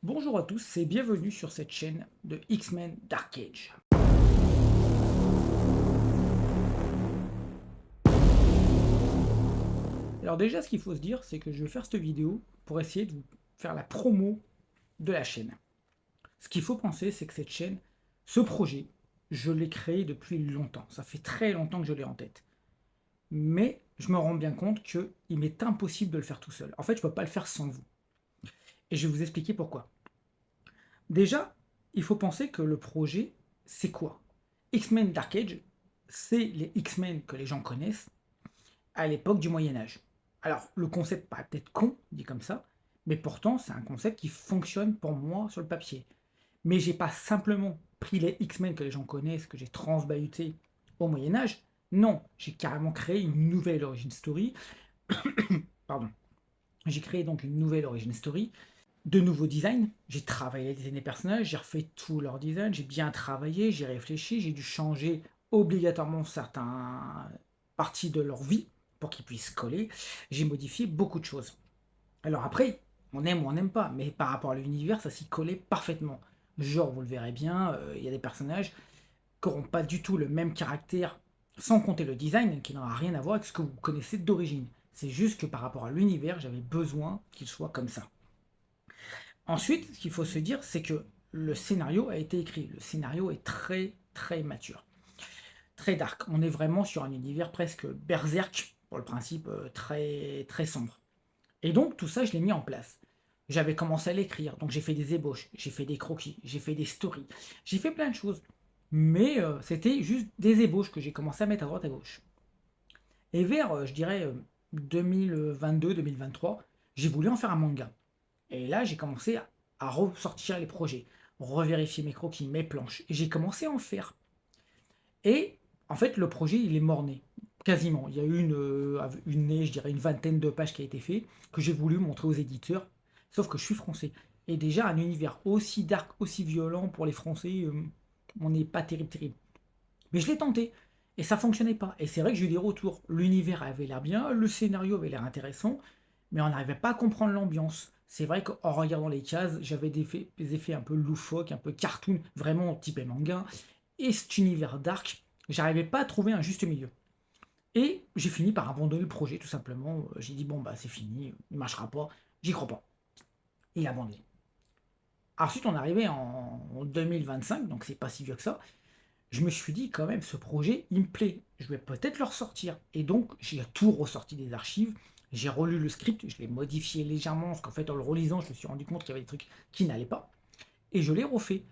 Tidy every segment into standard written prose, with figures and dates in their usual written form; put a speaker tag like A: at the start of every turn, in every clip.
A: Bonjour à tous et bienvenue sur cette chaîne de X-Men Dark Age. Alors déjà, ce qu'il faut se dire, c'est que je vais faire cette vidéo pour essayer de vous faire la promo de la chaîne. Ce qu'il faut penser, c'est que cette chaîne, ce projet, je l'ai créé depuis longtemps. Ça fait très longtemps que je l'ai en tête. Mais je me rends bien compte qu'il m'est impossible de le faire tout seul. En fait, je ne peux pas le faire sans vous. Et je vais vous expliquer pourquoi. Déjà, il faut penser que le projet, c'est quoi? X-Men Dark Age, c'est les X-Men que les gens connaissent à l'époque du Moyen-Âge. Alors, le concept paraît peut-être con, dit comme ça, mais pourtant, c'est un concept qui fonctionne pour moi sur le papier. Mais j'ai pas simplement pris les X-Men que les gens connaissent, que j'ai transbahuté au Moyen-Âge. Non, j'ai carrément créé une nouvelle origin story. Pardon. J'ai créé donc une nouvelle origin story, de nouveaux designs. J'ai travaillé les designs des personnages, j'ai refait tout leur design, j'ai bien travaillé, j'ai réfléchi, j'ai dû changer obligatoirement certaines parties de leur vie pour qu'ils puissent coller. J'ai modifié beaucoup de choses. Alors après, on aime ou on n'aime pas, mais par rapport à l'univers, ça s'y collait parfaitement. Genre, vous le verrez bien, il y a des personnages qui n'auront pas du tout le même caractère, sans compter le design, qui n'aura rien à voir avec ce que vous connaissez d'origine. C'est juste que par rapport à l'univers, j'avais besoin qu'il soit comme ça. Ensuite, ce qu'il faut se dire, c'est que le scénario a été écrit. Le scénario est très très mature, très dark. On est vraiment sur un univers presque berserk, pour le principe très très sombre. Et donc tout ça, je l'ai mis en place. J'avais commencé à l'écrire, donc j'ai fait des ébauches, j'ai fait des croquis, j'ai fait des stories, j'ai fait plein de choses. Mais c'était juste des ébauches que j'ai commencé à mettre à droite à gauche. Et vers, je dirais, 2022-2023, j'ai voulu en faire un manga. Et là, j'ai commencé à ressortir les projets, revérifier mes croquis, mes planches. Et j'ai commencé à en faire. Et en fait, le projet, il est mort-né. Quasiment. Il y a eu je dirais une vingtaine de pages qui a été fait, que j'ai voulu montrer aux éditeurs. Sauf que je suis français. Et déjà, un univers aussi dark, aussi violent pour les Français, on n'est pas terrible, terrible. Mais je l'ai tenté. Et ça fonctionnait pas. Et c'est vrai que j'ai eu des retours. L'univers avait l'air bien, le scénario avait l'air intéressant, mais on n'arrivait pas à comprendre l'ambiance. C'est vrai qu'en regardant les cases, j'avais des effets un peu loufoques, un peu cartoon, vraiment type manga. Et cet univers dark, j'arrivais pas à trouver un juste milieu. Et j'ai fini par abandonner le projet, tout simplement. J'ai dit, bon, bah c'est fini, il marchera pas, j'y crois pas. Et il a abandonné. Ensuite, on est arrivé en 2025, donc c'est pas si vieux que ça. Je me suis dit, quand même, ce projet, il me plaît. Je vais peut-être le ressortir. Et donc, j'ai tout ressorti des archives. J'ai relu le script, je l'ai modifié légèrement, parce qu'en fait, en le relisant, je me suis rendu compte qu'il y avait des trucs qui n'allaient pas. Et je l'ai refait.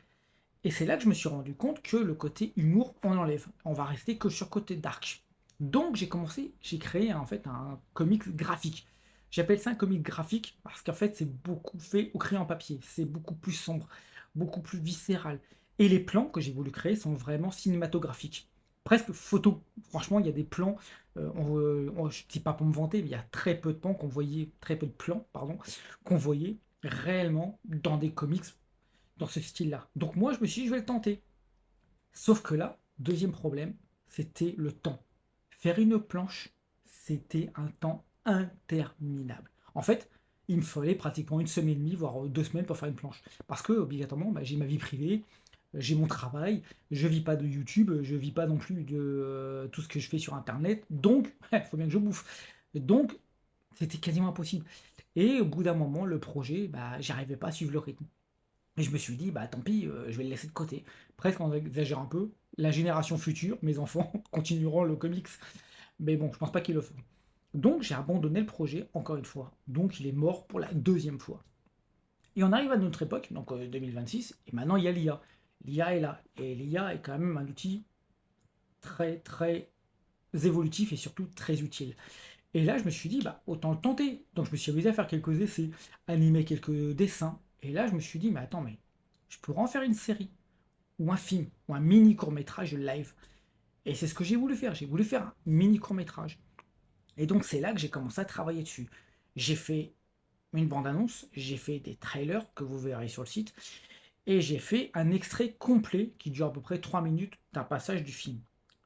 A: Et c'est là que je me suis rendu compte que le côté humour, on enlève. On va rester que sur côté dark. Donc j'ai créé en fait un comic graphique. J'appelle ça un comic graphique parce qu'en fait c'est beaucoup fait au crayon papier. C'est beaucoup plus sombre, beaucoup plus viscéral. Et les plans que j'ai voulu créer sont vraiment cinématographiques. Presque photo. Franchement, il y a des plans, je ne dis pas pour me vanter, mais il y a très peu de plans qu'on voyait, très peu de plans, pardon, qu'on voyait réellement dans des comics dans ce style-là. Donc moi, je me suis dit, je vais le tenter. Sauf que là, deuxième problème, c'était le temps. Faire une planche, c'était un temps interminable. En fait, il me fallait pratiquement une semaine et demie, voire 2 semaines pour faire une planche. Parce que, obligatoirement, bah, j'ai ma vie privée, j'ai mon travail, je vis pas de YouTube, je vis pas non plus de tout ce que je fais sur Internet. Donc, il faut bien que je bouffe. Donc, c'était quasiment impossible. Et au bout d'un moment, le projet, bah, j'arrivais pas à suivre le rythme. Et je me suis dit, bah tant pis, je vais le laisser de côté. Presque on exagère un peu. La génération future, mes enfants, continueront le comics. Mais bon, je pense pas qu'ils le feront. Donc j'ai abandonné le projet, encore une fois. Donc il est mort pour la deuxième fois. Et on arrive à notre époque, donc 2026, et maintenant il y a l'IA. L'IA est là. Et l'IA est quand même un outil très très évolutif et surtout très utile. Et là, je me suis dit, bah, autant le tenter. Donc, je me suis amusé à faire quelques essais, animer quelques dessins. Et là, je me suis dit, mais attends, mais je pourrais en faire une série, ou un film, ou un mini court-métrage live. Et c'est ce que j'ai voulu faire. J'ai voulu faire un mini court-métrage. Et donc, c'est là que j'ai commencé à travailler dessus. J'ai fait une bande-annonce, j'ai fait des trailers que vous verrez sur le site, et j'ai fait un extrait complet qui dure à peu près 3 minutes d'un passage du film.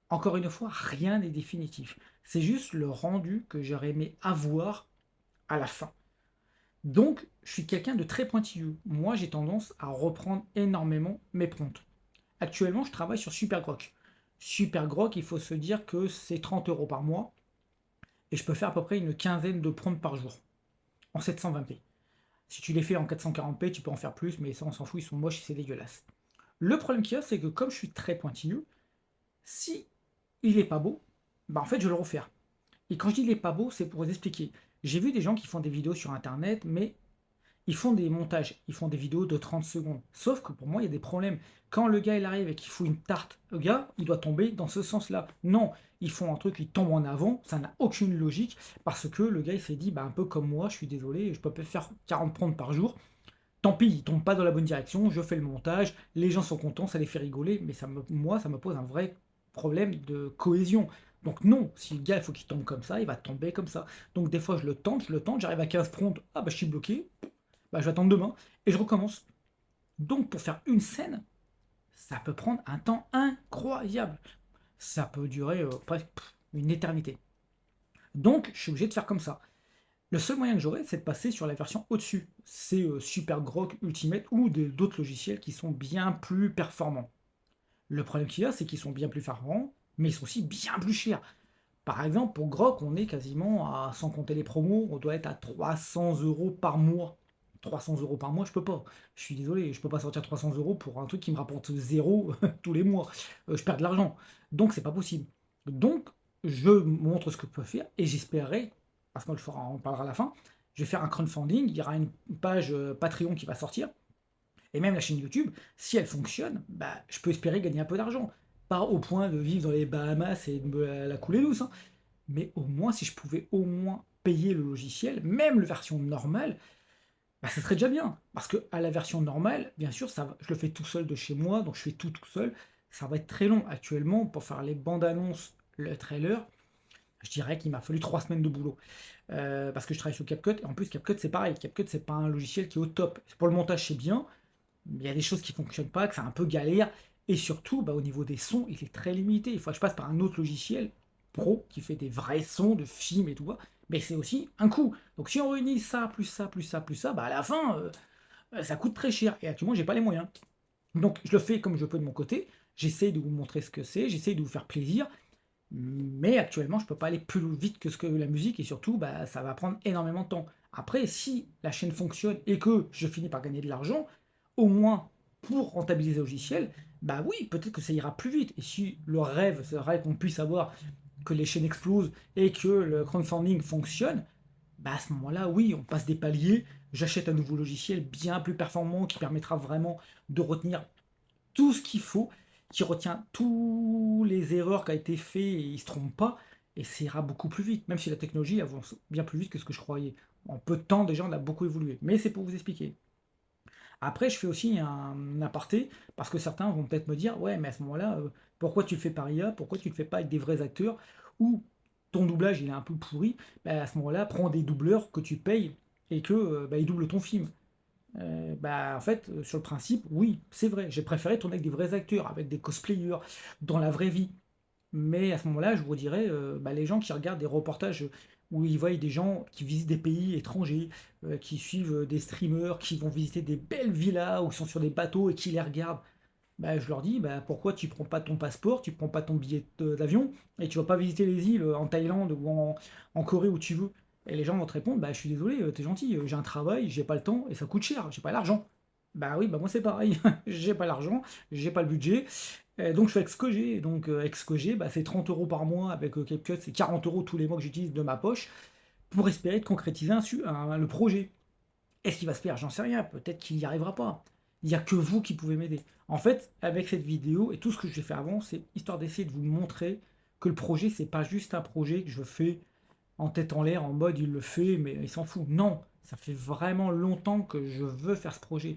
A: Encore une fois, rien n'est définitif. C'est juste le rendu que j'aurais aimé avoir à la fin. Donc, je suis quelqu'un de très pointilleux. Moi, j'ai tendance à reprendre énormément mes prompts. Actuellement, je travaille sur Supergrok. Supergrok, il faut se dire que c'est 30 € par mois et je peux faire à peu près une quinzaine de prompts par jour en 720p. Si tu les fais en 440p, tu peux en faire plus, mais ça, on s'en fout, ils sont moches et c'est dégueulasse. Le problème qu'il y a, c'est que comme je suis très pointilleux, si il est pas beau, bah en fait, je vais le refaire. Et quand je dis il est pas beau, c'est pour vous expliquer. J'ai vu des gens qui font des vidéos sur internet, mais ils font des montages, ils font des vidéos de 30 secondes. Sauf que pour moi, il y a des problèmes. Quand le gars il arrive et qu'il fout une tarte, le gars, il doit tomber dans ce sens-là. Non, ils font un truc, il tombe en avant, ça n'a aucune logique, parce que le gars il s'est dit, bah, un peu comme moi, je suis désolé, je peux pas faire 40 prompts par jour. Tant pis, il tombe pas dans la bonne direction, je fais le montage, les gens sont contents, ça les fait rigoler, mais moi, ça me pose un vrai problème de cohésion. Donc non, si le gars, il faut qu'il tombe comme ça, il va tomber comme ça. Donc des fois, je le tente, j'arrive à 15 prompts, ah bah je suis bloqué, bah, je vais attendre demain et je recommence. Donc pour faire une scène, ça peut prendre un temps incroyable. Ça peut durer presque une éternité. Donc je suis obligé de faire comme ça. Le seul moyen que j'aurai, c'est de passer sur la version au-dessus. C'est Super Grok Ultimate ou d'autres logiciels qui sont bien plus performants. Le problème qu'il y a, c'est qu'ils sont bien plus performants, mais ils sont aussi bien plus chers. Par exemple, pour Grok, on est quasiment à, sans compter les promos, on doit être à 300 € par mois. 300 € par mois, je peux pas. Je suis désolé, je peux pas sortir 300 € pour un truc qui me rapporte zéro tous les mois. Je perds de l'argent. Donc, c'est pas possible. Donc, je montre ce que je peux faire et j'espérerai, parce qu'on on parlera à la fin, je vais faire un crowdfunding, il y aura une page Patreon qui va sortir, et même la chaîne YouTube, si elle fonctionne, bah, je peux espérer gagner un peu d'argent. Pas au point de vivre dans les Bahamas et de me la couler douce, hein, mais au moins, si je pouvais au moins payer le logiciel, même la version normale, bah, ça serait déjà bien. Parce que à la version normale, bien sûr, je le fais tout seul de chez moi, donc je fais tout seul. Ça va être très long. Actuellement, pour faire les bandes annonces, le trailer, je dirais qu'il m'a fallu 3 semaines de boulot. Parce que je travaille sur CapCut, et en plus CapCut c'est pareil, CapCut c'est pas un logiciel qui est au top. Pour le montage c'est bien, mais il y a des choses qui fonctionnent pas, que c'est un peu galère, et surtout bah, au niveau des sons, il est très limité. Il faut que je passe par un autre logiciel pro qui fait des vrais sons de films et tout, mais c'est aussi un coût. Donc si on réunit ça, plus ça, plus ça, plus ça, bah à la fin, ça coûte très cher, et actuellement j'ai pas les moyens. Donc je le fais comme je peux de mon côté, j'essaie de vous montrer ce que c'est, j'essaie de vous faire plaisir, mais actuellement, je peux pas aller plus vite que ce que la musique et surtout, bah, ça va prendre énormément de temps. Après, si la chaîne fonctionne et que je finis par gagner de l'argent, au moins pour rentabiliser le logiciel, bah oui, peut-être que ça ira plus vite. Et si le rêve, c'est le rêve qu'on puisse avoir que les chaînes explosent et que le crowdfunding fonctionne, bah à ce moment-là, oui, on passe des paliers, j'achète un nouveau logiciel bien plus performant qui permettra vraiment de retenir tout ce qu'il faut, qui retient tous les erreurs qui a été fait et il se trompe pas, et ça ira beaucoup plus vite, même si la technologie avance bien plus vite que ce que je croyais. En peu de temps, déjà, on a beaucoup évolué. Mais c'est pour vous expliquer. Après, je fais aussi un aparté, parce que certains vont peut-être me dire, ouais, mais à ce moment-là, pourquoi tu le fais par IA? Pourquoi tu le fais pas avec des vrais acteurs? Ou ton doublage, il est un peu pourri, bah, à ce moment-là, prends des doubleurs que tu payes et que bah, ils doublent ton film. Bah, en fait, sur le principe, oui, c'est vrai. J'ai préféré tourner avec des vrais acteurs, avec des cosplayers, dans la vraie vie. Mais à ce moment-là, je vous dirais, bah, les gens qui regardent des reportages où ils voient des gens qui visitent des pays étrangers, qui suivent des streamers, qui vont visiter des belles villas ou sont sur des bateaux et qui les regardent, bah, je leur dis, bah, pourquoi tu prends pas ton passeport, tu prends pas ton billet d'avion et tu vas pas visiter les îles en Thaïlande ou en Corée où tu veux. Et les gens vont te répondre, bah, je suis désolé, t'es gentil, j'ai un travail, j'ai pas le temps et ça coûte cher, j'ai pas l'argent. Bah oui, bah moi c'est pareil, j'ai pas l'argent, j'ai pas le budget, donc je fais avec ce que j'ai. Donc avec ce que j'ai, bah, c'est 30 € par mois avec CapCut, c'est 40 € tous les mois que j'utilise de ma poche pour espérer de concrétiser le projet. Est-ce qu'il va se faire? J'en sais rien, peut-être qu'il n'y arrivera pas. Il n'y a que vous qui pouvez m'aider. En fait, avec cette vidéo et tout ce que j'ai fait avant, c'est histoire d'essayer de vous montrer que le projet, c'est pas juste un projet que je fais en tête en l'air, en mode il le fait, mais il s'en fout. Non, ça fait vraiment longtemps que je veux faire ce projet.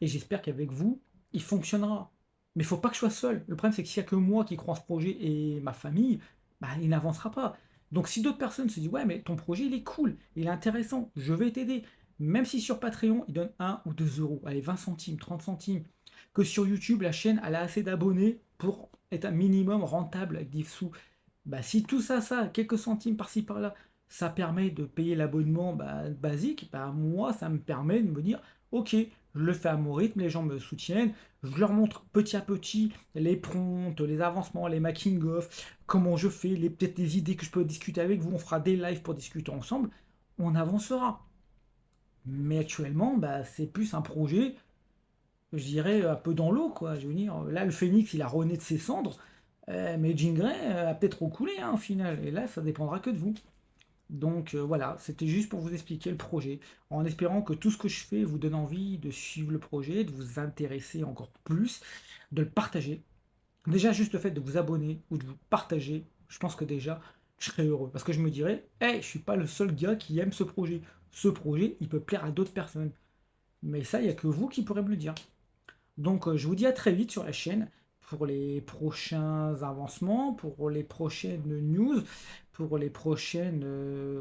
A: Et j'espère qu'avec vous, il fonctionnera. Mais il faut pas que je sois seul. Le problème, c'est que s'il n'y a que moi qui crois en ce projet et ma famille, bah, il n'avancera pas. Donc si d'autres personnes se disent, ouais, mais ton projet, il est cool, il est intéressant, je vais t'aider. Même si sur Patreon, ils donnent 1 ou 2 euros, allez, 20 centimes, 30 centimes, que sur YouTube, la chaîne, elle a assez d'abonnés pour être un minimum rentable avec des sous. Bah, si tout ça, quelques centimes par-ci par-là, ça permet de payer l'abonnement basique, moi, ça me permet de me dire, ok, je le fais à mon rythme, les gens me soutiennent, je leur montre petit à petit les prompts, les avancements, les making of, comment je fais, peut-être des idées que je peux discuter avec vous, on fera des lives pour discuter ensemble, on avancera. Mais actuellement, c'est plus un projet, je dirais, un peu dans l'eau, quoi. Je veux dire, là, le phénix, il a rené de ses cendres, mais Jean Grey a peut-être recoulé, hein, au final. Et là, ça dépendra que de vous. Donc voilà, c'était juste pour vous expliquer le projet, en espérant que tout ce que je fais vous donne envie de suivre le projet, de vous intéresser encore plus, de le partager. Déjà, juste le fait de vous abonner ou de vous partager, je pense que déjà, je serais heureux. Parce que je me dirais, hey, je suis pas le seul gars qui aime ce projet. Ce projet, il peut plaire à d'autres personnes. Mais ça, il n'y a que vous qui pourrez me le dire. Donc, je vous dis à très vite sur la chaîne pour les prochains avancements, pour les prochaines news, pour les prochaines,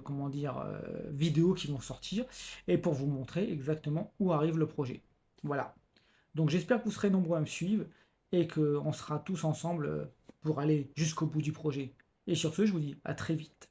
A: comment dire, vidéos qui vont sortir et pour vous montrer exactement où arrive le projet. Voilà. Donc, j'espère que vous serez nombreux à me suivre et qu'on sera tous ensemble pour aller jusqu'au bout du projet. Et sur ce, je vous dis à très vite.